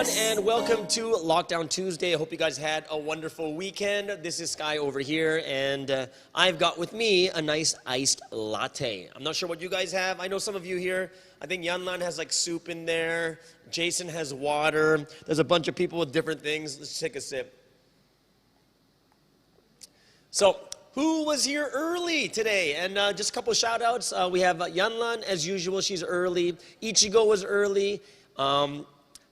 and welcome to Lockdown Tuesday. I hope you guys had a wonderful weekend. This is Sky over here, and I've got with me a nice iced latte. I'm not sure what you guys have. I know some of you here, I think Yanlan has like soup in there. Jason has water. There's a bunch of people with different things. Let's take a sip. So, who was here early today? And just a couple of shout outs. We have Yanlan, as usual, she's early. Ichigo was early.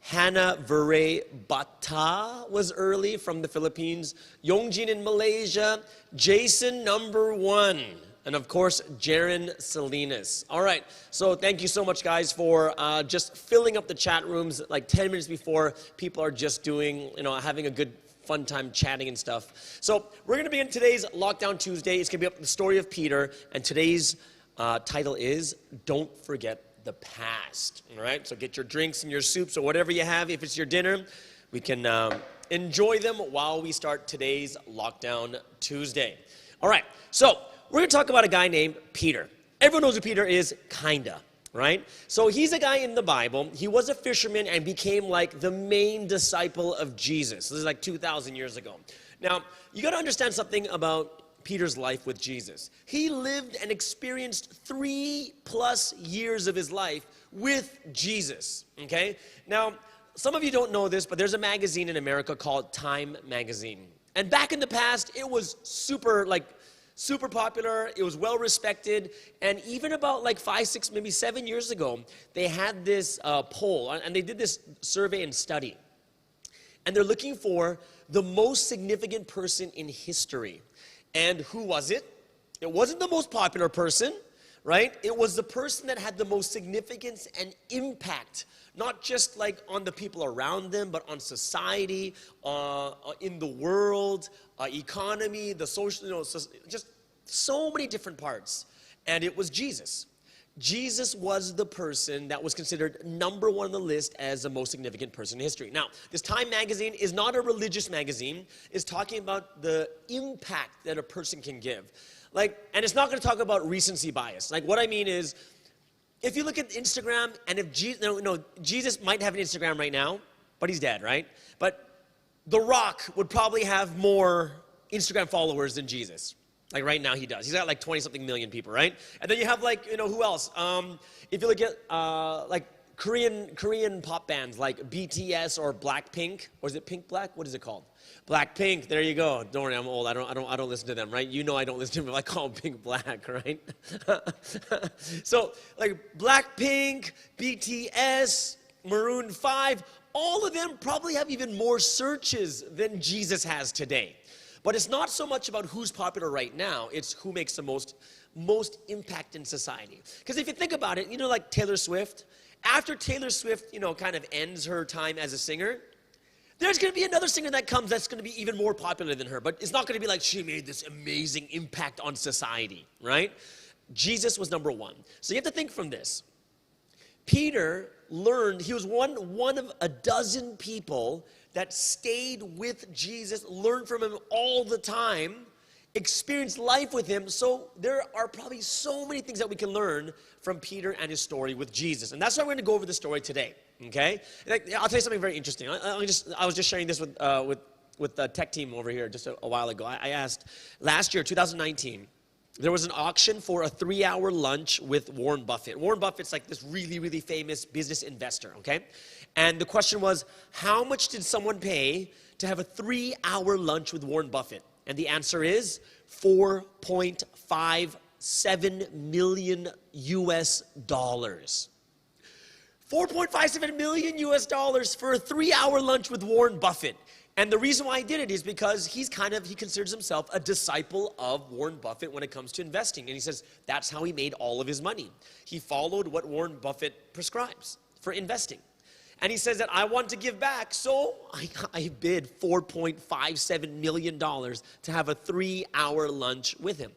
Hannah Vere Bata was early from the Philippines. Yongjin in Malaysia. Jason number 1. And of course, Jaren Salinas. All right, so thank you so much, guys, for just filling up the chat rooms like 10 minutes before. People are just doing, having a good fun time chatting and stuff. So we're going to begin today's Lockdown Tuesday. It's going to be up the story of Peter, and today's title is Don't Forget the Past. All right, so get your drinks and your soups or whatever you have. If it's your dinner, we can enjoy them while we start today's Lockdown Tuesday. All right, so we're going to talk about a guy named Peter. Everyone knows who Peter is, kinda. Right? So he's a guy in the Bible. He was a fisherman and became like the main disciple of Jesus. This is like 2,000 years ago. Now, you got to understand something about Peter's life with Jesus. He lived and experienced 3+ years of his life with Jesus. Okay? Now, some of you don't know this, but there's a magazine in America called Time Magazine. And back in the past, it was super popular, it was well respected, and even about like 5, 6, maybe 7 years ago, they had this poll, and they did this survey and study. And they're looking for the most significant person in history. And who was it? It wasn't the most popular person, right? It was the person that had the most significance and impact, not just like on the people around them, but on society, in the world, economy, the social, just so many different parts. And it was Jesus. Jesus was the person that was considered number 1 on the list as the most significant person in history. Now, this Time magazine is not a religious magazine. It's talking about the impact that a person can give. And it's not going to talk about recency bias. What I mean is, if you look at Instagram, and if Jesus might have an Instagram right now, but he's dead, right? But The Rock would probably have more Instagram followers than Jesus. Right now he does. He's got 20-something million people, right? And then you have who else? If you look at Korean pop bands like BTS or Blackpink, or is it Pink Black? What is it called? Blackpink. There you go. Don't worry, I'm old. I don't listen to them, right? I don't listen to them. I call them Pink Black, right? So Blackpink, BTS, Maroon 5, all of them probably have even more searches than Jesus has today. But it's not so much about who's popular right now, it's who makes the most impact in society. Because if you think about it, like Taylor Swift, after Taylor Swift, kind of ends her time as a singer, there's going to be another singer that comes that's going to be even more popular than her. But it's not going to be like she made this amazing impact on society, right? Jesus was number 1. So you have to think from this. Peter learned, he was one of a dozen people that stayed with Jesus, learned from him all the time, experienced life with him. So there are probably so many things that we can learn from Peter and his story with Jesus. And that's why we're going to go over the story today, okay? I'll tell you something very interesting. I was just sharing this with the tech team over here just a while ago. I asked, last year, 2019, there was an auction for a 3-hour lunch with Warren Buffett. Warren Buffett's like this really, really famous business investor, okay? And the question was, how much did someone pay to have a 3-hour lunch with Warren Buffett? And the answer is $4.57 million US. $4.57 million US for a 3-hour lunch with Warren Buffett. And the reason why he did it is because he considers himself a disciple of Warren Buffett when it comes to investing. And he says that's how he made all of his money. He followed what Warren Buffett prescribes for investing. And he says that I want to give back, so I bid $4.57 million to have a 3-hour lunch with him.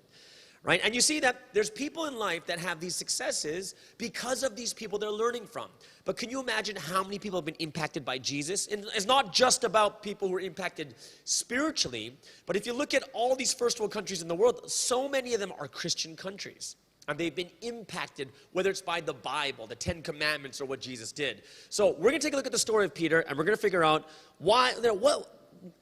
Right? And you see that there's people in life that have these successes because of these people they're learning from. But can you imagine how many people have been impacted by Jesus? And it's not just about people who are impacted spiritually, but if you look at all these first world countries in the world, so many of them are Christian countries. and they've been impacted, whether it's by the Bible, the 10 Commandments, or what Jesus did. So we're going to take a look at the story of Peter, and we're going to figure out why,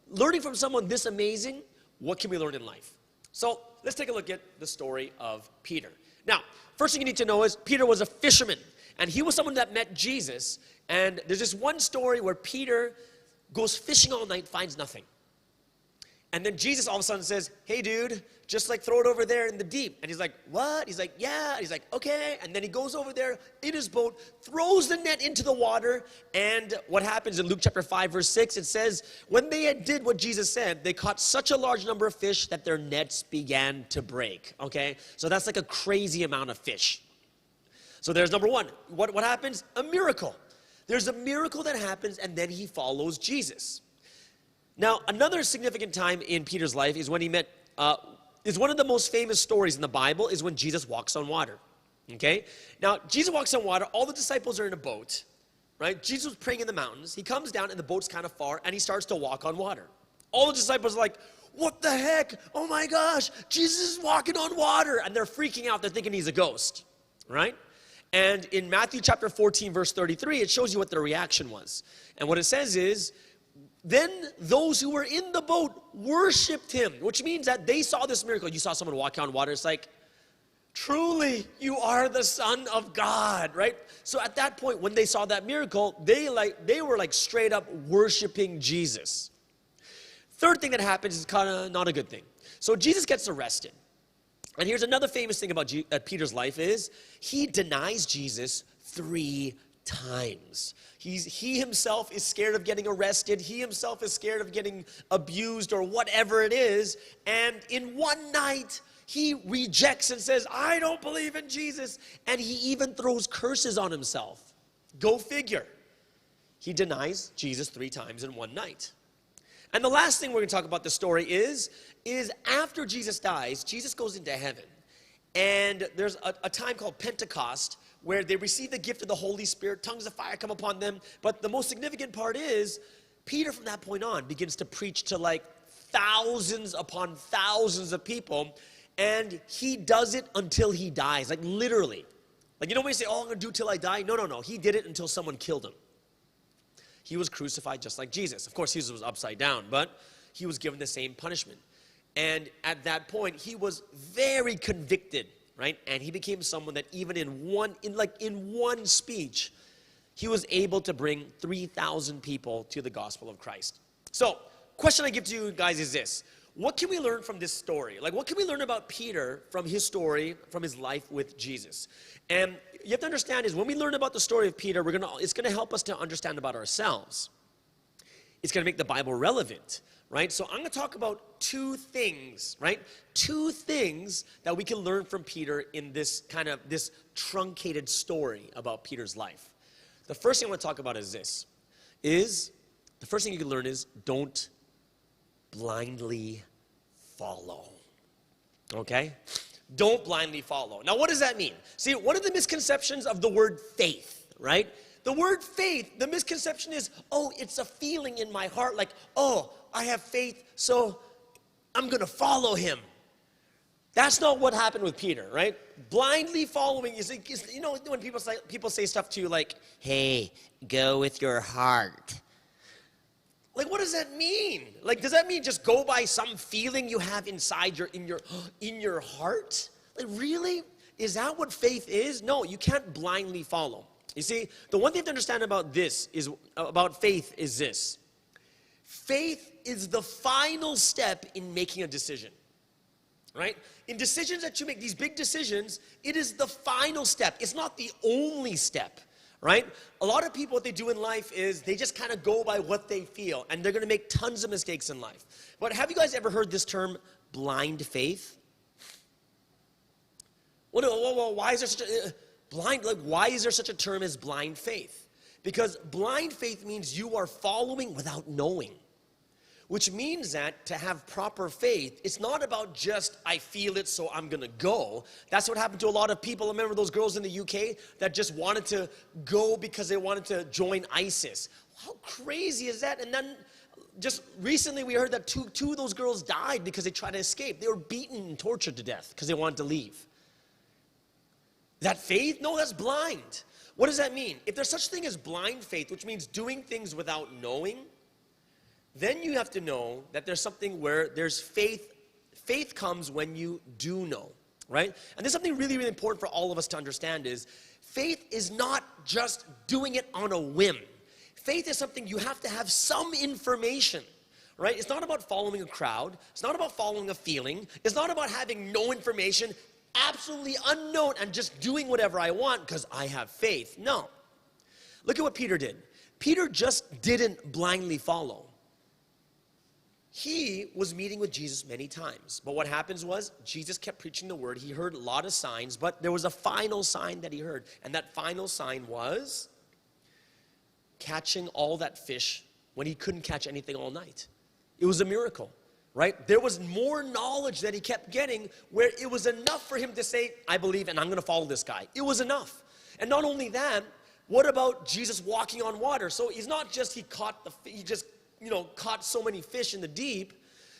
learning from someone this amazing, what can we learn in life? So let's take a look at the story of Peter. Now, first thing you need to know is Peter was a fisherman, and he was someone that met Jesus, and there's this one story where Peter goes fishing all night, finds nothing. And then Jesus all of a sudden says, hey dude, just like throw it over there in the deep. And he's like, what? He's like, yeah. And he's like, okay. And then he goes over there in his boat, throws the net into the water. And what happens in Luke chapter 5, verse 6, it says, when they did what Jesus said, they caught such a large number of fish that their nets began to break. Okay? So that's like a crazy amount of fish. So there's number one. What happens? A miracle. There's a miracle that happens, and then he follows Jesus. Now, another significant time in Peter's life is when he met, is one of the most famous stories in the Bible is when Jesus walks on water, okay? Now, Jesus walks on water, all the disciples are in a boat, right? Jesus was praying in the mountains. He comes down, and the boat's kind of far, and he starts to walk on water. All the disciples are like, what the heck? Oh my gosh, Jesus is walking on water. And they're freaking out. They're thinking he's a ghost, right? And in Matthew chapter 14, verse 33, it shows you what their reaction was. And what it says is, then those who were in the boat worshiped him, which means that they saw this miracle. You saw someone walk on water. It's like, truly, you are the Son of God, right? So at that point, when they saw that miracle, they were like straight up worshiping Jesus. Third thing that happens is kind of not a good thing. So Jesus gets arrested. And here's another famous thing about Peter's life is he denies Jesus 3 times. He himself is scared of getting arrested. He himself is scared of getting abused or whatever it is. And in one night, he rejects and says, I don't believe in Jesus. And he even throws curses on himself. Go figure. He denies Jesus 3 times in one night. And the last thing we're going to talk about the story is after Jesus dies, Jesus goes into heaven. And there's a time called Pentecost where they receive the gift of the Holy Spirit, tongues of fire come upon them. But the most significant part is Peter from that point on begins to preach to like thousands upon thousands of people. And he does it until he dies, like literally. Like, you know when you say, oh, I'm going to do till I die? No. He did it until someone killed him. He was crucified just like Jesus. Of course, Jesus was upside down, but he was given the same punishment. And at that point, he was very convicted, right? And he became someone that even in one speech, he was able to bring 3,000 people to the gospel of Christ. So, question I give to you guys is this. What can we learn from this story? Like, what can we learn about Peter from his story, from his life with Jesus? And you have to understand is when we learn about the story of Peter, it's going to help us to understand about ourselves. It's going to make the Bible relevant, right? So I'm going to talk about 2 things, right? 2 things that we can learn from Peter in this truncated story about Peter's life. The first thing I want to talk about is the first thing you can learn is don't blindly follow, okay? Don't blindly follow. Now, what does that mean? See, one of the misconceptions of the word faith, right? The word faith, the misconception is, oh, it's a feeling in my heart, like, oh, I have faith, so I'm going to follow him. That's not what happened with Peter, right? Blindly following is you know, when people say stuff to you like, hey, go with your heart. Like, what does that mean? Like, does that mean just go by some feeling you have inside in your heart? Like, really? Is that what faith is? No, you can't blindly follow. You see, the one thing to understand about faith is this. Faith is the final step in making a decision, right? In decisions that you make, these big decisions, it is the final step. It's not the only step. Right? A lot of people, what they do in life is they just kind of go by what they feel, and they're going to make tons of mistakes in life. But have you guys ever heard this term, blind faith? Well, why is there such a why is there such a term as blind faith? Because blind faith means you are following without knowing. Which means that to have proper faith, it's not about just, I feel it, so I'm going to go. That's what happened to a lot of people. Remember those girls in the UK that just wanted to go because they wanted to join ISIS? How crazy is that? And then just recently we heard that two of those girls died because they tried to escape. They were beaten and tortured to death because they wanted to leave. that faith? No, that's blind. What does that mean? If there's such thing as blind faith, which means doing things without knowing, then you have to know that there's something where there's faith. Faith comes when you do know, right? And there's something really, really important for all of us to understand is faith is not just doing it on a whim. Faith is something you have to have some information, right? It's not about following a crowd. It's not about following a feeling. It's not about having no information, absolutely unknown, and just doing whatever I want because I have faith. No. Look at what Peter did. Peter just didn't blindly follow. He was meeting with Jesus many times. But what happens was Jesus kept preaching the word. He heard a lot of signs, but there was a final sign that he heard. And that final sign was catching all that fish when he couldn't catch anything all night. It was a miracle, right? There was more knowledge that he kept getting where it was enough for him to say, I believe and I'm going to follow this guy. It was enough. And not only that, what about Jesus walking on water? So he's not just he just caught so many fish in the deep,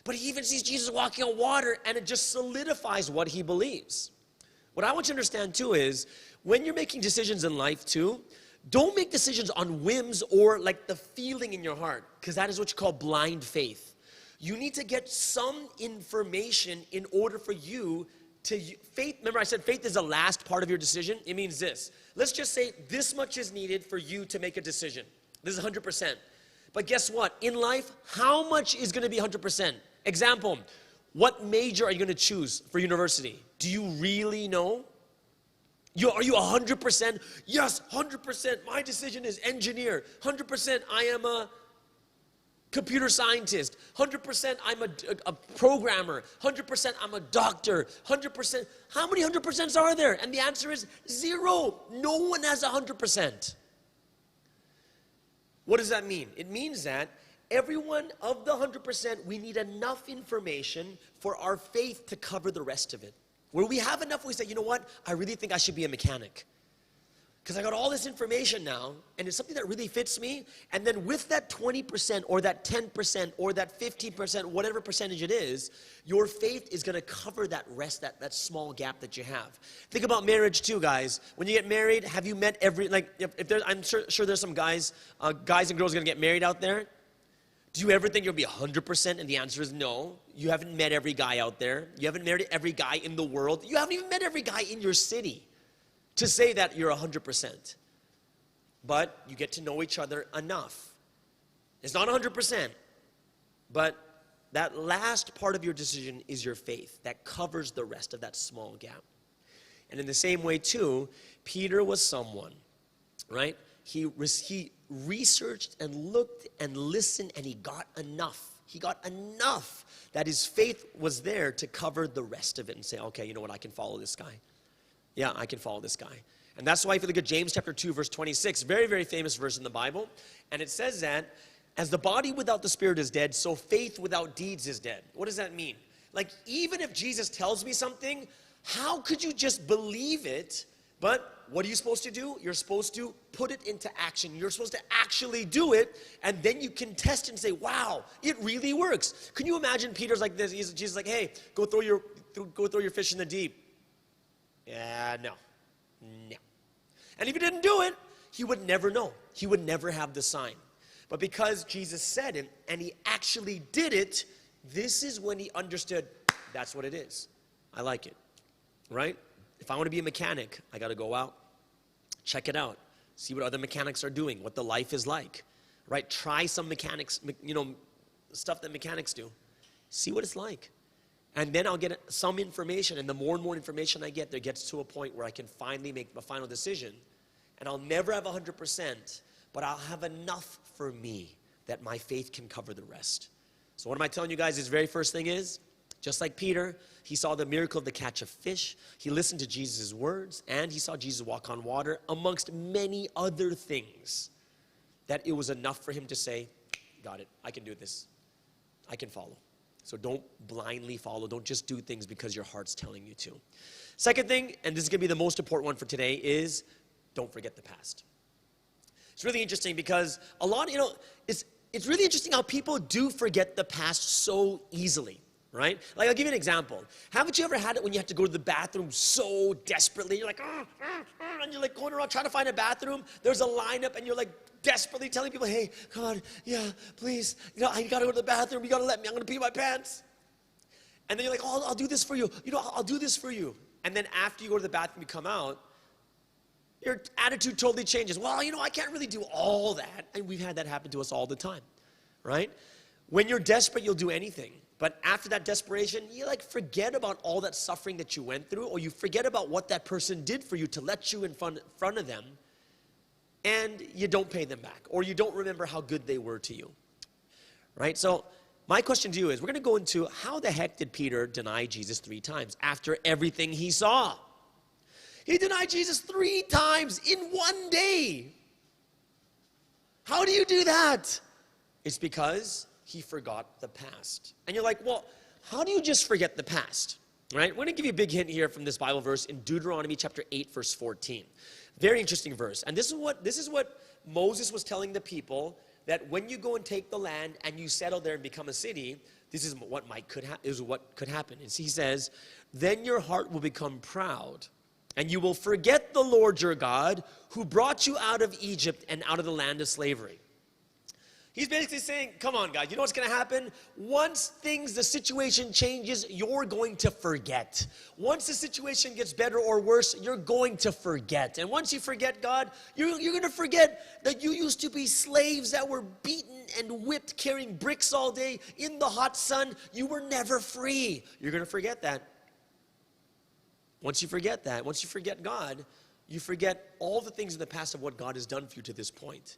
but he even sees Jesus walking on water, and it just solidifies what he believes. What I want you to understand too is when you're making decisions in life too, don't make decisions on whims or like the feeling in your heart, because that is what you call blind faith. You need to get some information in order for you to faith. Remember I said faith is the last part of your decision. It means this. Let's just say this much is needed for you to make a decision. This is 100%. But guess what? In life, how much is going to be 100%? Example, what major are you going to choose for university? Do you really know? Are you 100%? Yes, 100%. My decision is engineer. 100% I am a computer scientist. 100% I'm a programmer. 100% I'm a doctor. 100%. How many 100%s are there? And the answer is 0. No one has 100%. What does that mean? It means that everyone of the 100%, we need enough information for our faith to cover the rest of it. Where we have enough, we say, you know what? I really think I should be a mechanic. Because I got all this information now, and it's something that really fits me. And then with that 20% or that 10% or that 15%, whatever percentage it is, your faith is going to cover that rest, that small gap that you have. Think about marriage too, guys. When you get married, have you met I'm sure there's some guys and girls going to get married out there. Do you ever think you'll be 100%? And the answer is no. You haven't met every guy out there. You haven't married every guy in the world. You haven't even met every guy in your city to say that you're 100%. But you get to know each other enough. It's not 100%, but that last part of your decision is your faith that covers the rest of that small gap. And in the same way too, Peter was someone, right? He researched and looked and listened, and he got enough. He got enough that his faith was there to cover the rest of it and say, okay, you know what, I can follow this guy. Yeah, I can follow this guy. And that's why if you look at James chapter 2, verse 26, very, very famous verse in the Bible. And it says that, as the body without the spirit is dead, so faith without deeds is dead. What does that mean? Like, even if Jesus tells me something, how could you just believe it? But what are you supposed to do? You're supposed to put it into action. You're supposed to actually do it, and then you can test and say, wow, it really works. Can you imagine Peter's like this? Jesus like, hey, go throw your fish in the deep. Yeah, no. And if he didn't do it, he would never know. He would never have the sign. But because Jesus said it, and he actually did it, this is when he understood, that's what it is. I like it, right? If I want to be a mechanic, I got to go out, check it out, see what other mechanics are doing, what the life is like, right? Try some mechanics, stuff that mechanics do. See what it's like. And then I'll get some information, and the more and more information I get, there gets to a point where I can finally make a final decision. And I'll never have 100%, but I'll have enough for me that my faith can cover the rest. So what am I telling you guys? His very first thing is, just like Peter, he saw the miracle of the catch of fish. He listened to Jesus' words, and he saw Jesus walk on water, amongst many other things, that it was enough for him to say, got it, I can do this. I can follow. So don't blindly follow. Don't just do things because your heart's telling you to. Second thing, and this is going to be the most important one for today, is don't forget the past. It's really interesting because it's really interesting how people do forget the past so easily, right? Like, I'll give you an example. Haven't you ever had it when you have to go to the bathroom so desperately? You're like, and you're like going around trying to find a bathroom. There's a lineup, and you're like desperately telling people, hey, come on, yeah, please. I got to go to the bathroom. You got to let me. I'm going to pee my pants. And then you're like, oh, I'll do this for you. I'll do this for you. And then after you go to the bathroom, you come out, your attitude totally changes. Well, I can't really do all that. And we've had that happen to us all the time, right? When you're desperate, you'll do anything. But after that desperation, you forget about all that suffering that you went through, or you forget about what that person did for you to let you in front of them, and you don't pay them back, or you don't remember how good they were to you, right? So my question to you is, we're going to go into how the heck did Peter deny Jesus 3 times after everything he saw? He denied Jesus 3 times in one day. How do you do that? It's because he forgot the past. And you're like, well, how do you just forget the past? Right? We're going to give you a big hint here from this Bible verse in Deuteronomy chapter 8, verse 14. Very interesting verse. And this is what Moses was telling the people, that when you go and take the land and you settle there and become a city, this is what could happen. And he says, then your heart will become proud, and you will forget the Lord your God, who brought you out of Egypt and out of the land of slavery. He's basically saying, come on, guys, you know what's going to happen? Once the situation changes, you're going to forget. Once the situation gets better or worse, you're going to forget. And once you forget God, you're going to forget that you used to be slaves that were beaten and whipped, carrying bricks all day in the hot sun. You were never free. You're going to forget that. Once you forget that, once you forget God, you forget all the things in the past of what God has done for you to this point.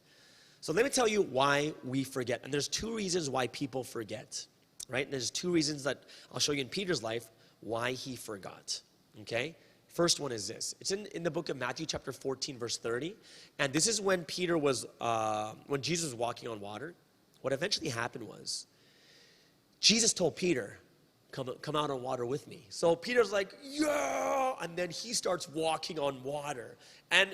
So let me tell you why we forget. And there's 2 reasons why people forget, right? And there's 2 reasons that I'll show you in Peter's life why he forgot, okay? First one is this. It's in the book of Matthew chapter 14, verse 30. And this is when when Jesus was walking on water. What eventually happened was, Jesus told Peter, come out on water with me. So Peter's like, yeah, and then he starts walking on water. And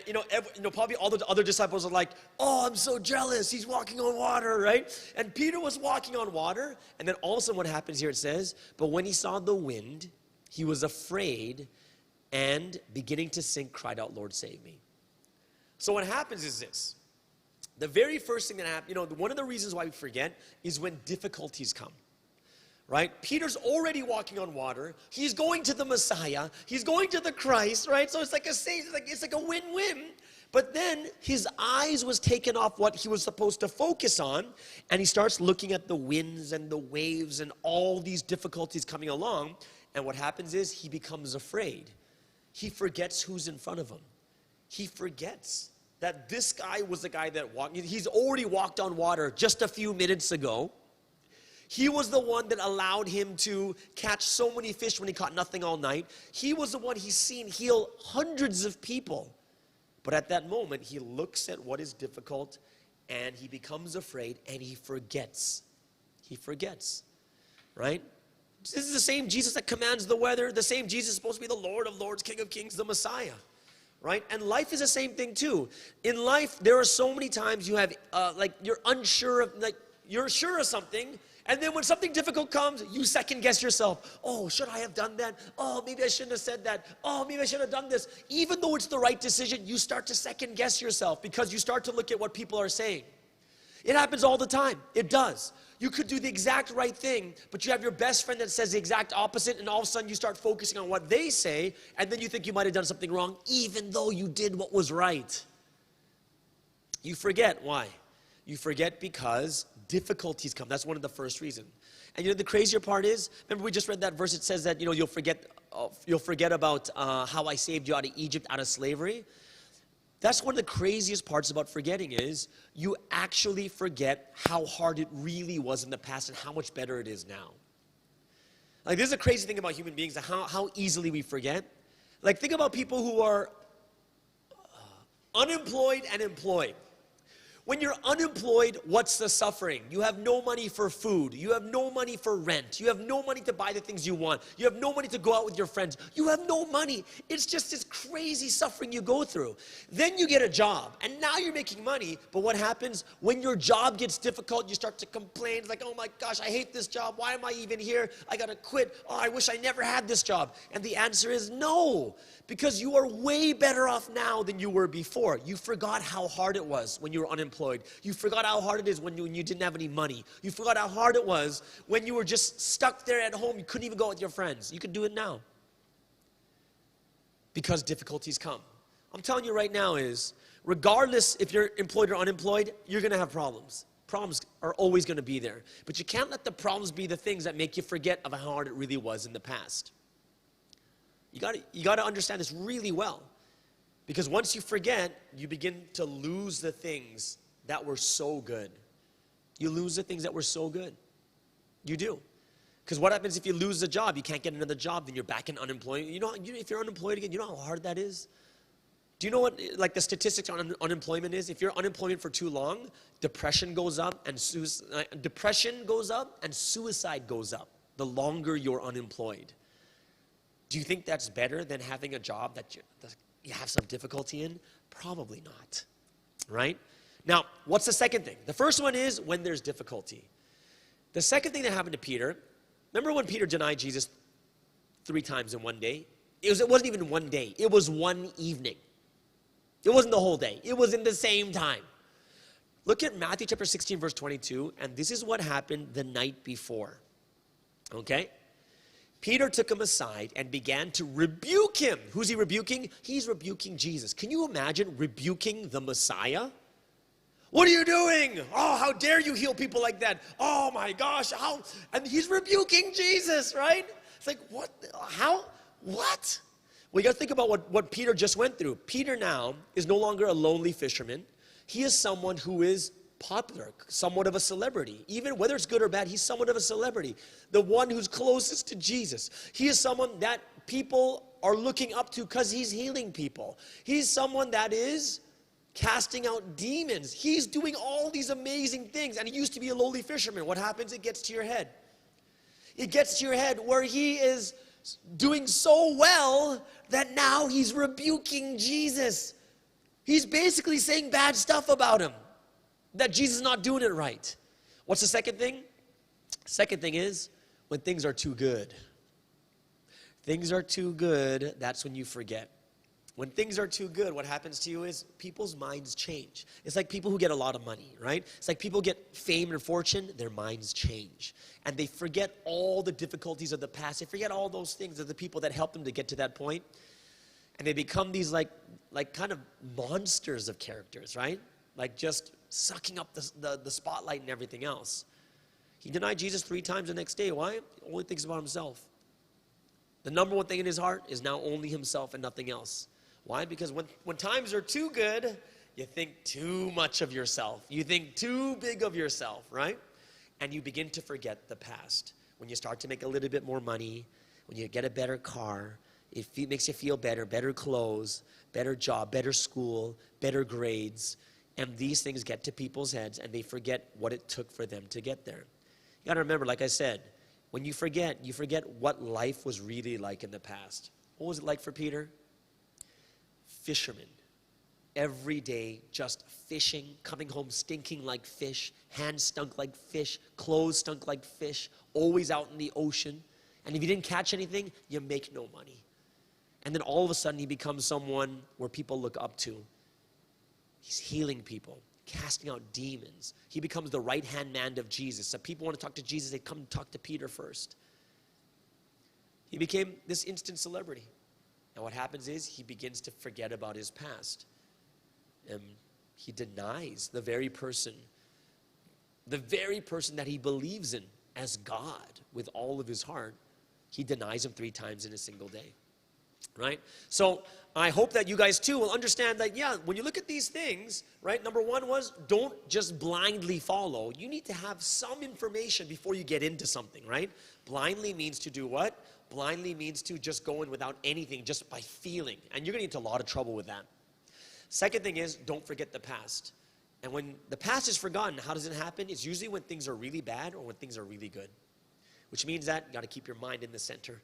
probably all the other disciples are like, oh, I'm so jealous, he's walking on water, right? And Peter was walking on water, and then all of a sudden what happens here, it says, but when he saw the wind, he was afraid, and beginning to sink, cried out, Lord, save me. So what happens is this. The very first thing that happens, one of the reasons why we forget is when difficulties come. Right? Peter's already walking on water. He's going to the Messiah. He's going to the Christ, right? So it's like a win-win. But then his eyes was taken off what he was supposed to focus on, and he starts looking at the winds and the waves and all these difficulties coming along. And what happens is he becomes afraid. He forgets who's in front of him. He forgets that this guy was the guy that walked. He's already walked on water just a few minutes ago. He was the one that allowed him to catch so many fish when he caught nothing all night. He was the one he's seen heal hundreds of people. But at that moment, he looks at what is difficult, and he becomes afraid, and he forgets. He forgets, right? This is the same Jesus that commands the weather, the same Jesus is supposed to be the Lord of Lords, King of Kings, the Messiah, right? And life is the same thing too. In life, there are so many times you have, you're unsure of, you're sure of something, and then when something difficult comes, you second guess yourself. Oh, should I have done that? Oh, maybe I shouldn't have said that. Oh, maybe I should have done this. Even though it's the right decision, you start to second guess yourself because you start to look at what people are saying. It happens all the time. It does. You could do the exact right thing, but you have your best friend that says the exact opposite, and all of a sudden you start focusing on what they say, and then you think you might have done something wrong, even though you did what was right. You forget. Why? You forget because difficulties come. That's one of the first reasons. And the crazier part is, remember we just read that verse, it says that, you'll forget about how I saved you out of Egypt, out of slavery. That's one of the craziest parts about forgetting is you actually forget how hard it really was in the past and how much better it is now. Like, this is a crazy thing about human beings, how easily we forget. Like, think about people who are unemployed and employed. When you're unemployed, what's the suffering? You have no money for food. You have no money for rent. You have no money to buy the things you want. You have no money to go out with your friends. You have no money. It's just this crazy suffering you go through. Then you get a job, and now you're making money. But what happens when your job gets difficult? You start to complain. It's like, oh my gosh, I hate this job. Why am I even here? I gotta quit. Oh, I wish I never had this job. And the answer is no, because you are way better off now than you were before. You forgot how hard it was when you were unemployed. You forgot how hard it is when you didn't have any money. You forgot how hard it was when you were just stuck there at home. You couldn't even go out with your friends. You can do it now. Because difficulties come. I'm telling you right now is, regardless if you're employed or unemployed, you're going to have problems. Problems are always going to be there. But you can't let the problems be the things that make you forget of how hard it really was in the past. You got to understand this really well. Because once you forget, you begin to lose the things that were so good. You lose the things that were so good. You do. Because what happens if you lose a job? You can't get another job, then you're back in unemployment. You know, if you're unemployed again, you know how hard that is? Do you know what, like, the statistics on unemployment is? If you're unemployed for too long, depression goes up and suicide goes up the longer you're unemployed. Do you think that's better than having a job that you have some difficulty in? Probably not, right? Now, what's the second thing? The first one is when there's difficulty. The second thing that happened to Peter, remember when Peter denied Jesus 3 times in one day? It wasn't even one day. It was one evening. It wasn't the whole day. It was in the same time. Look at Matthew chapter 16, verse 22, and this is what happened the night before. Okay? Peter took him aside and began to rebuke him. Who's he rebuking? He's rebuking Jesus. Can you imagine rebuking the Messiah? What are you doing? Oh, how dare you heal people like that? Oh my gosh, how? And he's rebuking Jesus, right? It's like, what? How? What? Well, you got to think about what Peter just went through. Peter now is no longer a lonely fisherman. He is someone who is popular, somewhat of a celebrity. Even whether it's good or bad, he's somewhat of a celebrity. The one who's closest to Jesus. He is someone that people are looking up to because he's healing people. He's someone that is casting out demons. He's doing all these amazing things. And he used to be a lowly fisherman. What happens? It gets to your head. It gets to your head where he is doing so well that now he's rebuking Jesus. He's basically saying bad stuff about him, that Jesus is not doing it right. What's the second thing? Second thing is when things are too good. Things are too good, that's when you forget. When things are too good, what happens to you is people's minds change. It's like people who get a lot of money, right? It's like people get fame and fortune, their minds change. And they forget all the difficulties of the past. They forget all those things of the people that helped them to get to that point. And they become these like kind of monsters of characters, right? Like just sucking up the spotlight and everything else. He denied Jesus 3 times the next day. Why? He only thinks about himself. The number one thing in his heart is now only himself and nothing else. Why? Because when times are too good, you think too much of yourself. You think too big of yourself, right? And you begin to forget the past. When you start to make a little bit more money, when you get a better car, it makes you feel better, better clothes, better job, better school, better grades. And these things get to people's heads and they forget what it took for them to get there. You gotta remember, like I said, when you forget what life was really like in the past. What was it like for Peter? Fisherman. Every day just fishing, coming home stinking like fish, hands stunk like fish, clothes stunk like fish, always out in the ocean. And if you didn't catch anything, you make no money. And then all of a sudden he becomes someone where people look up to. He's healing people, casting out demons. He becomes the right-hand man of Jesus. So people want to talk to Jesus, they come and talk to Peter first. He became this instant celebrity. And what happens is he begins to forget about his past. And he denies the very person that he believes in as God with all of his heart. He denies him 3 times in a single day. Right? So I hope that you guys too will understand that, yeah, when you look at these things, right, number one was don't just blindly follow. You need to have some information before you get into something, right? Blindly means to do what? Blindly means to just go in without anything, just by feeling. And you're going to get into a lot of trouble with that. Second thing is don't forget the past. And when the past is forgotten, how does it happen? It's usually when things are really bad or when things are really good. Which means that you got to keep your mind in the center.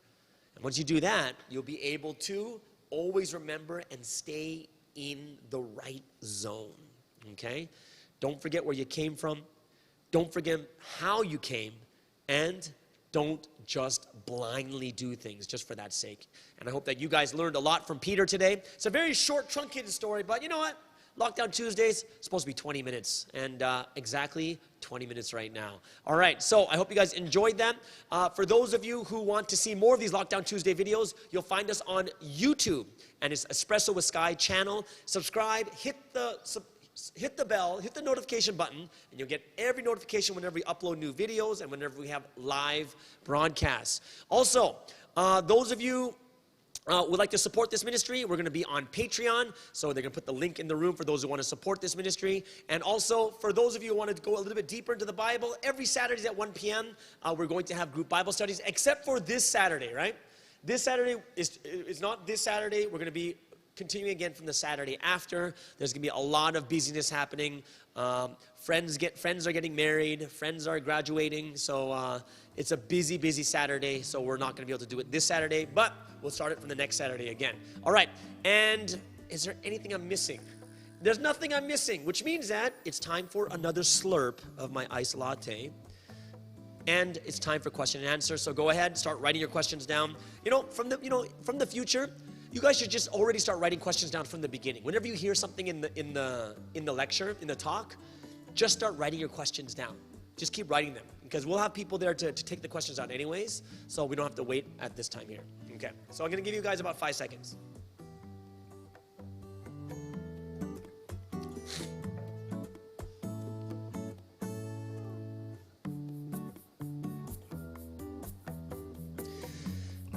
And once you do that, you'll be able to always remember and stay in the right zone. Okay? Don't forget where you came from. Don't forget how you came. And don't just blindly do things just for that sake. And I hope that you guys learned a lot from Peter today. It's a very short, truncated story, but you know what? Lockdown Tuesdays, supposed to be 20 minutes, and exactly 20 minutes right now. All right, so I hope you guys enjoyed that. For those of you who want to see more of these Lockdown Tuesday videos, you'll find us on YouTube, and it's Espresso with Sky channel. Subscribe, hit the bell, hit the notification button, and you'll get every notification whenever we upload new videos and whenever we have live broadcasts. Also, those of you would like to support this ministry, we're going to be on Patreon, so they're going to put the link in the room for those who want to support this ministry. And also, for those of you who want to go a little bit deeper into the Bible, every Saturday at 1 p.m., we're going to have group Bible studies, except for this Saturday, right? This Saturday is not this Saturday. We're going to be continuing again from the Saturday after. There's going to be a lot of busyness happening. Friends are getting married. Friends are graduating. So it's a busy Saturday. So we're not going to be able to do it this Saturday, but we'll start it from the next Saturday again. All right. And is there anything I'm missing? There's nothing I'm missing, which means that it's time for another slurp of my iced latte. And it's time for question and answer. So go ahead, start writing your questions down. From the future, you guys should just already start writing questions down from the beginning. Whenever you hear something in the lecture, in the talk, just start writing your questions down. Just keep writing them, because we'll have people there to take the questions out anyways, so we don't have to wait at this time here. Okay, so I'm gonna give you guys about 5 seconds.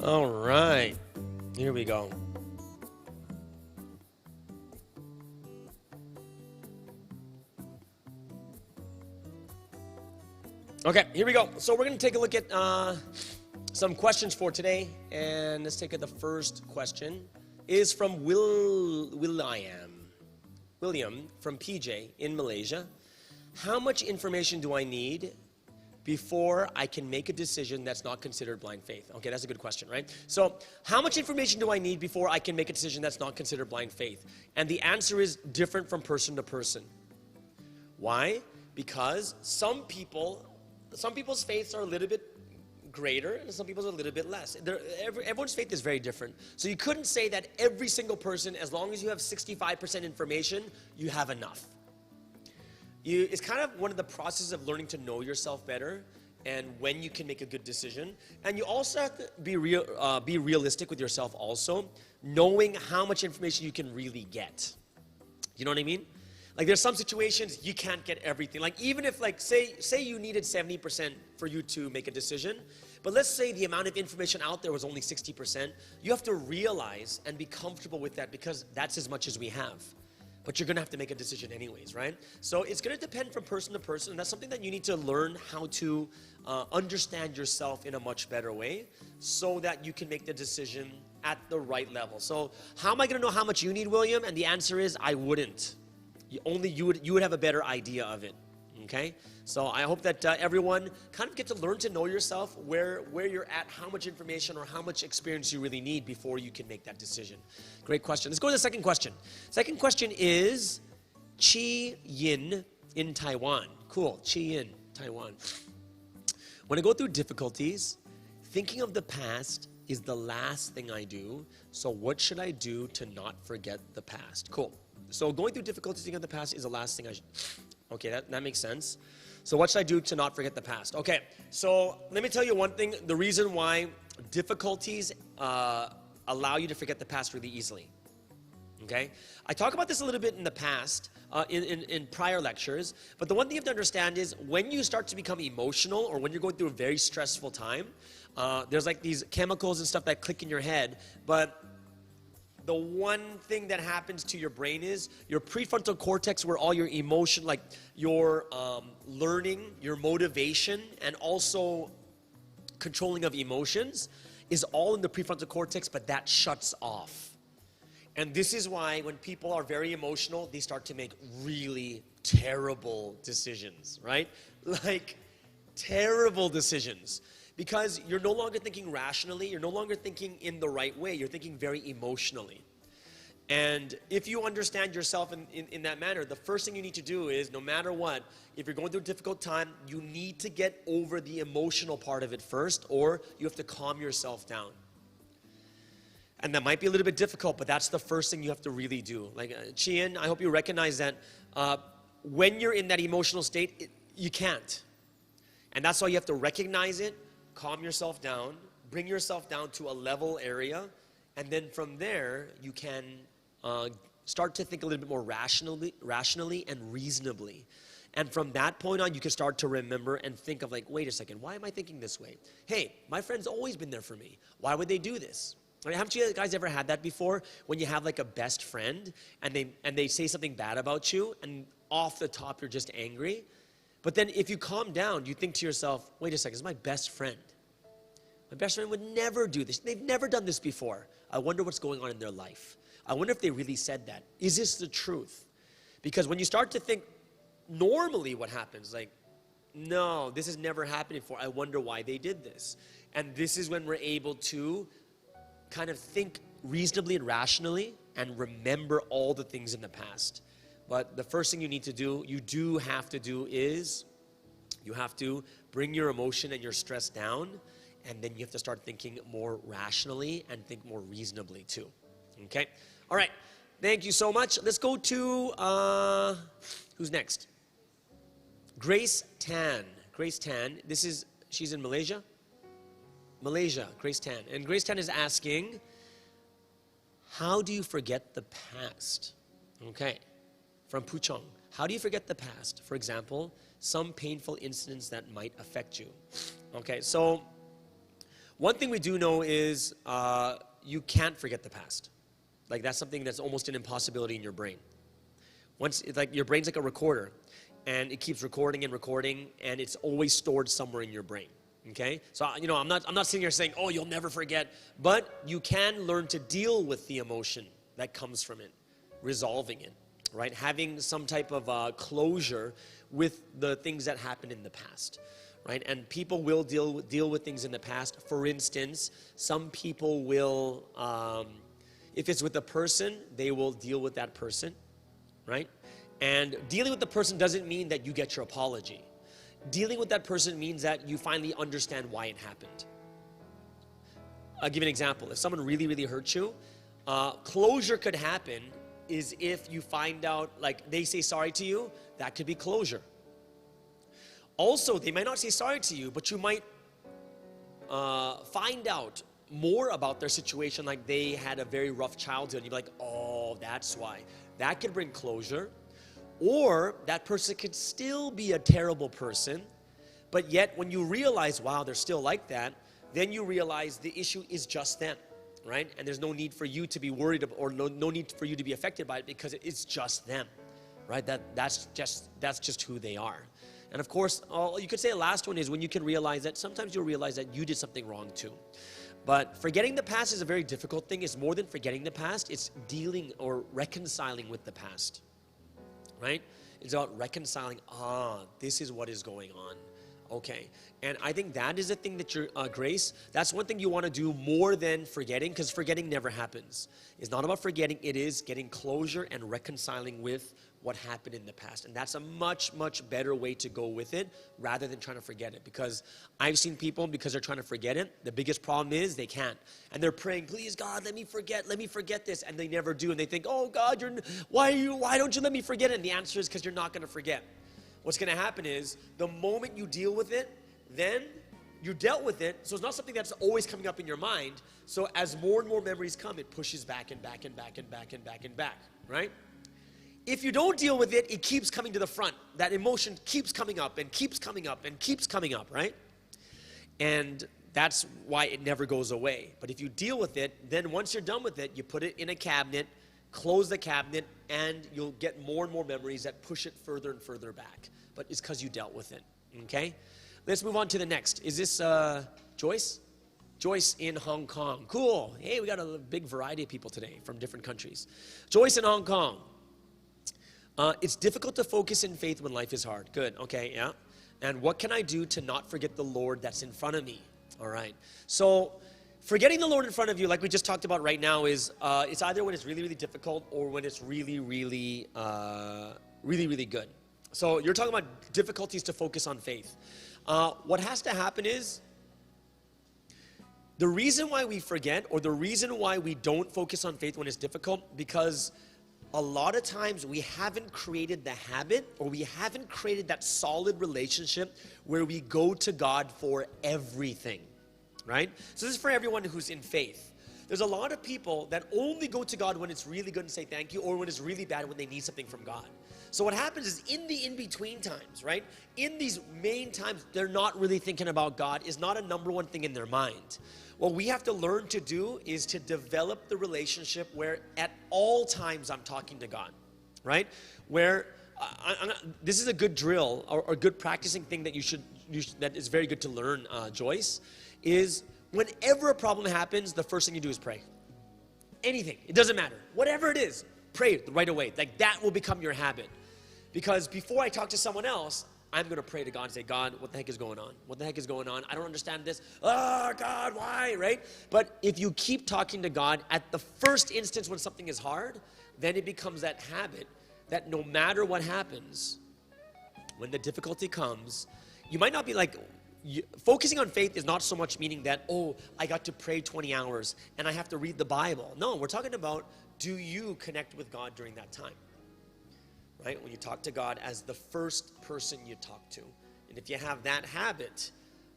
All right, here we go. Okay, here we go. So we're going to take a look at some questions for today. And let's take the first question. Is from William from PJ in Malaysia. How much information do I need before I can make a decision that's not considered blind faith? Okay, that's a good question, right? So how much information do I need before I can make a decision that's not considered blind faith? And the answer is different from person to person. Why? Because some people's faiths are a little bit greater and some people's are a little bit less. Everyone's faith is very different. So you couldn't say that every single person, as long as you have 65% information, you have enough. It's kind of one of the processes of learning to know yourself better and when you can make a good decision. And you also have to be realistic with yourself also, knowing how much information you can really get. You know what I mean? Like there's some situations you can't get everything. Like even if say you needed 70% for you to make a decision, but let's say the amount of information out there was only 60%, you have to realize and be comfortable with that because that's as much as we have. But you're gonna have to make a decision anyways, right? So it's gonna depend from person to person, and that's something that you need to learn how to understand yourself in a much better way so that you can make the decision at the right level. So how am I gonna know how much you need, William? And the answer is I wouldn't. You would have a better idea of it, okay? So I hope that everyone kind of get to learn to know yourself, where you're at, how much information or how much experience you really need before you can make that decision. Great question. Let's go to the second question. Second question is Chi Yin in Taiwan. Cool, Chi Yin, Taiwan. When I go through difficulties, thinking of the past is the last thing I do. So what should I do to not forget the past? Cool. So going through difficulties thinking of the past is the last thing I should. Okay, that makes sense. So what should I do to not forget the past? Okay, so let me tell you one thing. The reason why difficulties allow you to forget the past really easily. Okay, I talk about this a little bit in the past, in prior lectures, but the one thing you have to understand is when you start to become emotional or when you're going through a very stressful time, there's like these chemicals and stuff that click in your head, but the one thing that happens to your brain is your prefrontal cortex, where all your emotion, like your learning, your motivation, and also controlling of emotions is all in the prefrontal cortex, but that shuts off. And this is why when people are very emotional, they start to make really terrible decisions, right? Like terrible decisions. Because you're no longer thinking rationally, you're no longer thinking in the right way, you're thinking very emotionally. And if you understand yourself in that manner, the first thing you need to do is, no matter what, if you're going through a difficult time, you need to get over the emotional part of it first, or you have to calm yourself down. And that might be a little bit difficult, but that's the first thing you have to really do. Like, Chien, I hope you recognize that when you're in that emotional state, you can't. And that's why you have to recognize it, calm yourself down, bring yourself down to a level area, and then from there, you can start to think a little bit more rationally and reasonably. And from that point on, you can start to remember and think of like, wait a second, why am I thinking this way? Hey, my friend's always been there for me. Why would they do this? Right, haven't you guys ever had that before? When you have like a best friend and they say something bad about you, and off the top you're just angry. But then if you calm down, you think to yourself, wait a second, this is my best friend. My best friend would never do this. They've never done this before. I wonder what's going on in their life. I wonder if they really said that. Is this the truth? Because when you start to think normally what happens, like, no, this has never happened before. I wonder why they did this. And this is when we're able to kind of think reasonably and rationally and remember all the things in the past. But the first thing you need to do, you do have to do is you have to bring your emotion and your stress down, and then you have to start thinking more rationally and think more reasonably too. Okay? All right. Thank you so much. Let's go to, who's next? Grace Tan. Grace Tan. She's in Malaysia? Malaysia, Grace Tan. And Grace Tan is asking, how do you forget the past? Okay, from Puchong. How do you forget the past? For example, some painful incidents that might affect you. Okay, so one thing we do know is you can't forget the past. Like, that's something that's almost an impossibility in your brain. Once, it's like your brain's like a recorder, and it keeps recording and recording, and it's always stored somewhere in your brain. Okay, so I'm not sitting here saying, oh, you'll never forget, but you can learn to deal with the emotion that comes from it, resolving it, right? Having some type of closure with the things that happened in the past, right? And people will deal with things in the past. For instance, some people will, if it's with a person, they will deal with that person, right? And dealing with the person doesn't mean that you get your apology. Dealing with that person means that you finally understand why it happened. I'll give you an example. If someone really, really hurts you, closure could happen is if you find out, like, they say sorry to you, that could be closure. Also, they might not say sorry to you, but you might find out more about their situation, like they had a very rough childhood, and you'd be like, oh, that's why. That could bring closure. Or that person could still be a terrible person, but yet when you realize, wow, they're still like that, then you realize the issue is just them, right? And there's no need for you to be worried or no need for you to be affected by it, because it's just them, right? That's just who they are. And of course, you could say the last one is when you can realize that sometimes you'll realize that you did something wrong too. But forgetting the past is a very difficult thing. It's more than forgetting the past. It's dealing or reconciling with the past. Right? It's about reconciling, this is what is going on. Okay. And I think that is the thing that you're, Grace, that's one thing you want to do more than forgetting, because forgetting never happens. It's not about forgetting. It is getting closure and reconciling with what happened in the past. And that's a much, much better way to go with it rather than trying to forget it. Because I've seen people, because they're trying to forget it, the biggest problem is they can't. And they're praying, please God, let me forget this. And they never do. And they think, oh God, why don't you let me forget it? And the answer is because you're not going to forget. What's going to happen is the moment you deal with it, then you dealt with it. So it's not something that's always coming up in your mind. So as more and more memories come, it pushes back and back and back and back and back and back, right? If you don't deal with it, it keeps coming to the front. That emotion keeps coming up and keeps coming up and keeps coming up, right? And that's why it never goes away. But if you deal with it, then once you're done with it, you put it in a cabinet, close the cabinet, and you'll get more and more memories that push it further and further back. But it's because you dealt with it, okay? Let's move on to the next. Is this Joyce? Joyce in Hong Kong. Cool. Hey, we got a big variety of people today from different countries. Joyce in Hong Kong. It's difficult to focus in faith when life is hard. Good. Okay, yeah. And what can I do to not forget the Lord that's in front of me? All right. So forgetting the Lord in front of you, like we just talked about right now, is it's either when it's really, really difficult or when it's really, really, really, really good. So you're talking about difficulties to focus on faith. What has to happen is, the reason why we forget, or the reason why we don't focus on faith when it's difficult, because a lot of times we haven't created the habit, or we haven't created that solid relationship where we go to God for everything, right? So this is for everyone who's in faith. There's a lot of people that only go to God when it's really good and say thank you, or when it's really bad when they need something from God. So what happens is, in the in-between times, right? In these main times, they're not really thinking about God. Is not a number one thing in their mind. What we have to learn to do is to develop the relationship where at all times I'm talking to God, right? Where this is a good drill, or good practicing thing that you should that is very good to learn, Joyce, is whenever a problem happens, the first thing you do is pray. Anything, it doesn't matter. Whatever it is, pray right away. Like, that will become your habit. Because before I talk to someone else, I'm going to pray to God and say, God, what the heck is going on? What the heck is going on? I don't understand this. Oh, God, why, right? But if you keep talking to God at the first instance when something is hard, then it becomes that habit that no matter what happens, when the difficulty comes, you might not be like, focusing on faith is not so much meaning that, oh, I got to pray 20 hours and I have to read the Bible. No, we're talking about, do you connect with God during that time? Right? When you talk to God as the first person you talk to. And if you have that habit,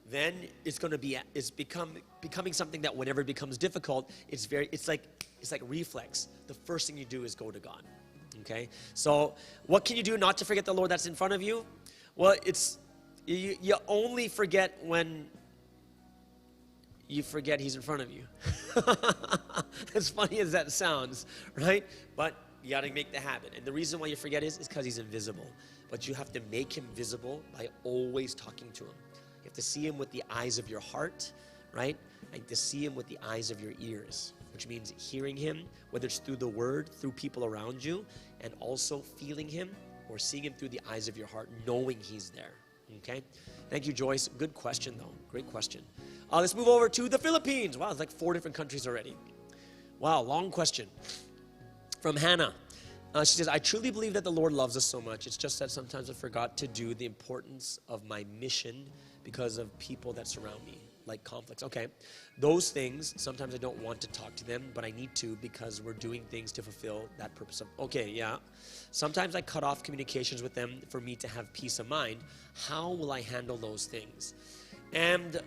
then it's going to be, becoming something that whenever it becomes difficult, it's like reflex. The first thing you do is go to God. Okay? So what can you do not to forget the Lord that's in front of you? Well, you only forget when you forget He's in front of you. As funny as that sounds, right? But you got to make the habit. And the reason why you forget is because He's invisible. But you have to make Him visible by always talking to Him. You have to see Him with the eyes of your heart, right? And to see Him with the eyes of your ears, which means hearing Him, whether it's through the Word, through people around you, and also feeling Him or seeing Him through the eyes of your heart, knowing He's there. Okay? Thank you, Joyce. Good question, though. Great question. Let's move over to the Philippines. Wow, it's like 4 different countries already. Wow, long question. From Hannah. She says, I truly believe that the Lord loves us so much. It's just that sometimes I forgot to do the importance of my mission because of people that surround me, like conflicts. Okay, those things, sometimes I don't want to talk to them, but I need to because we're doing things to fulfill that purpose of, okay, yeah. Sometimes I cut off communications with them for me to have peace of mind. How will I handle those things? And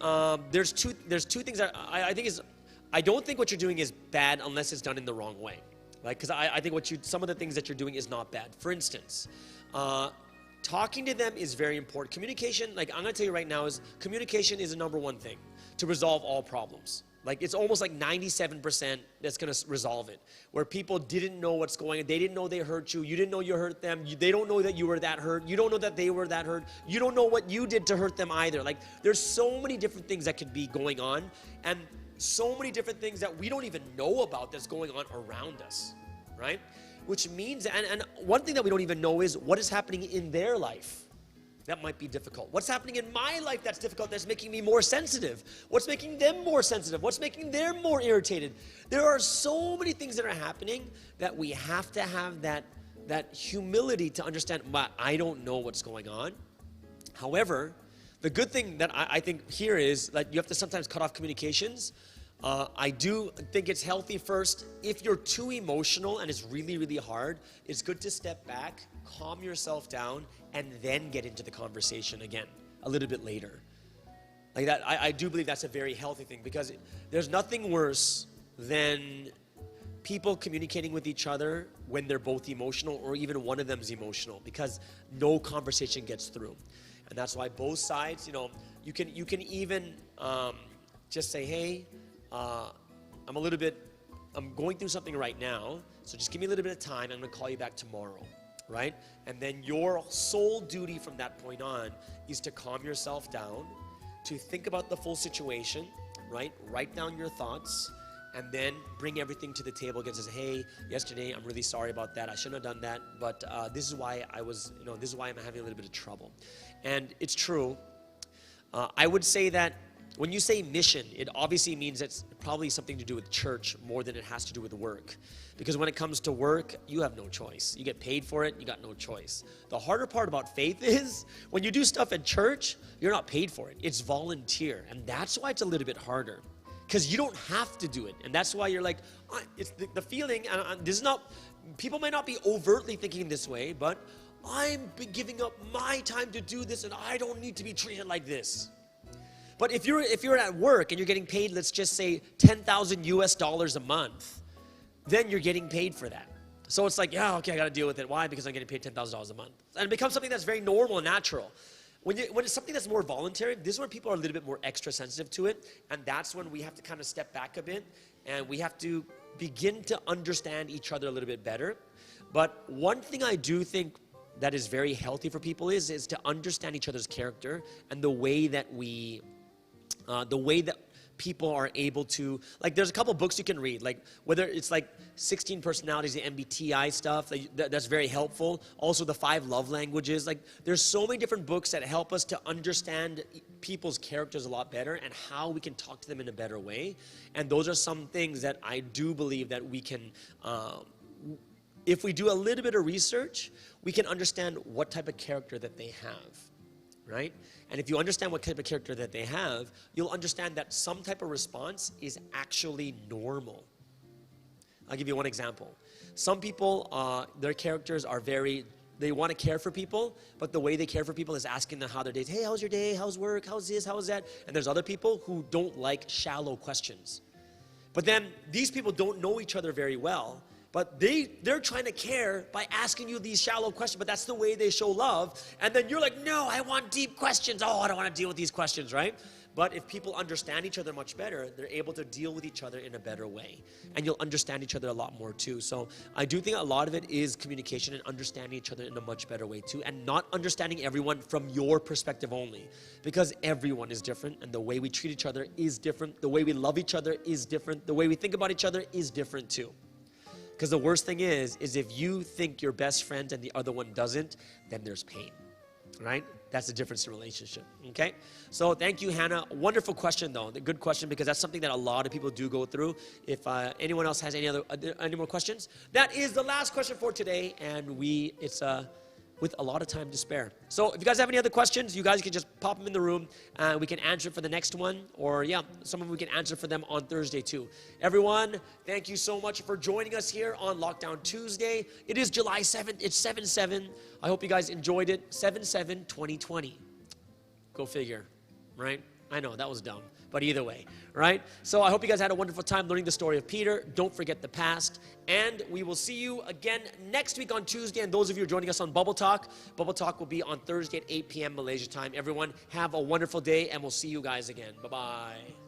there's two things that I think is, I don't think what you're doing is bad unless it's done in the wrong way. Like, because I think some of the things that you're doing is not bad. For instance, talking to them is very important. Communication, like I'm going to tell you right now, is communication is the number one thing to resolve all problems. Like, it's almost like 97% that's going to resolve it. Where people didn't know what's going on. They didn't know they hurt you. You didn't know you hurt them. They don't know that you were that hurt. You don't know that they were that hurt. You don't know what you did to hurt them either. Like, there's so many different things that could be going on. And so many different things that we don't even know about that's going on around us, right? Which means, and one thing that we don't even know is what is happening in their life that might be difficult. What's happening in my life that's difficult, that's making me more sensitive? What's making them more sensitive? What's making them more irritated? There are so many things that are happening that we have to have that humility to understand, but I don't know what's going on. However, the good thing that I think here is that you have to sometimes cut off communications. I do think it's healthy first. If you're too emotional and it's really, really hard, it's good to step back, calm yourself down, and then get into the conversation again a little bit later. Like that, I do believe that's a very healthy thing, because there's nothing worse than people communicating with each other when they're both emotional, or even one of them's emotional, because no conversation gets through. And that's why both sides, you can even just say, hey, I'm going through something right now, so just give me a little bit of time. I'm going to call you back tomorrow, right? And then your sole duty from that point on is to calm yourself down, to think about the full situation, right? Write down your thoughts and then bring everything to the table again. Says, hey, yesterday I'm really sorry about that. I shouldn't have done that, but this is why this is why I'm having a little bit of trouble. And it's true. I would say that when you say mission, it obviously means it's probably something to do with church more than it has to do with work. Because when it comes to work, you have no choice. You get paid for it, you got no choice. The harder part about faith is when you do stuff at church, you're not paid for it. It's volunteer. And that's why it's a little bit harder. Because you don't have to do it. And that's why you're like, it's the feeling, and this is not, people might not be overtly thinking this way, but I'm giving up my time to do this and I don't need to be treated like this. But if you're at work and you're getting paid, let's just say $10,000 a month, then you're getting paid for that. So it's like, yeah, okay, I got to deal with it. Why? Because I'm getting paid $10,000 a month. And it becomes something that's very normal and natural. When it's something that's more voluntary, this is where people are a little bit more extra sensitive to it. And that's when we have to kind of step back a bit and we have to begin to understand each other a little bit better. But one thing I do think that is very healthy for people is to understand each other's character and the way that people are able to, like, there's a couple books you can read, like whether it's like 16 personalities, the MBTI stuff, that's very helpful. Also the 5 love languages. Like there's so many different books that help us to understand people's characters a lot better and how we can talk to them in a better way. And those are some things that I do believe that we can, if we do a little bit of research, we can understand what type of character that they have, right? And if you understand what type of character that they have, you'll understand that some type of response is actually normal. I'll give you one example. Some people, their characters are they want to care for people, but the way they care for people is asking them how their day is. Hey, how's your day? How's work? How's this? How's that? And there's other people who don't like shallow questions. But then these people don't know each other very well, but they're trying to care by asking you these shallow questions, but that's the way they show love. And then you're like, no, I want deep questions. Oh, I don't want to deal with these questions, right? But if people understand each other much better, they're able to deal with each other in a better way. And you'll understand each other a lot more too. So I do think a lot of it is communication and understanding each other in a much better way too. And not understanding everyone from your perspective only. Because everyone is different and the way we treat each other is different. The way we love each other is different. The way we think about each other is different too. Because the worst thing is if you think you're best friends and the other one doesn't, then there's pain, right? That's the difference in relationship, okay? So thank you, Hannah. Wonderful question, though. A good question, because that's something that a lot of people do go through. If anyone else has any more questions, that is the last question for today, and it's with a lot of time to spare. So if you guys have any other questions, you guys can just pop them in the room, and we can answer it for the next one, or yeah, some of them we can answer for them on Thursday too. Everyone, thank you so much for joining us here on Lockdown Tuesday. It is July 7th. It's 7/7. I hope you guys enjoyed it. 7/7/2020. Go figure, right? I know, that was dumb, but either way, right? So I hope you guys had a wonderful time learning the story of Peter. Don't forget the past. And we will see you again next week on Tuesday. And those of you who are joining us on Bubble Talk will be on Thursday at 8 p.m. Malaysia time. Everyone, have a wonderful day, and we'll see you guys again. Bye-bye.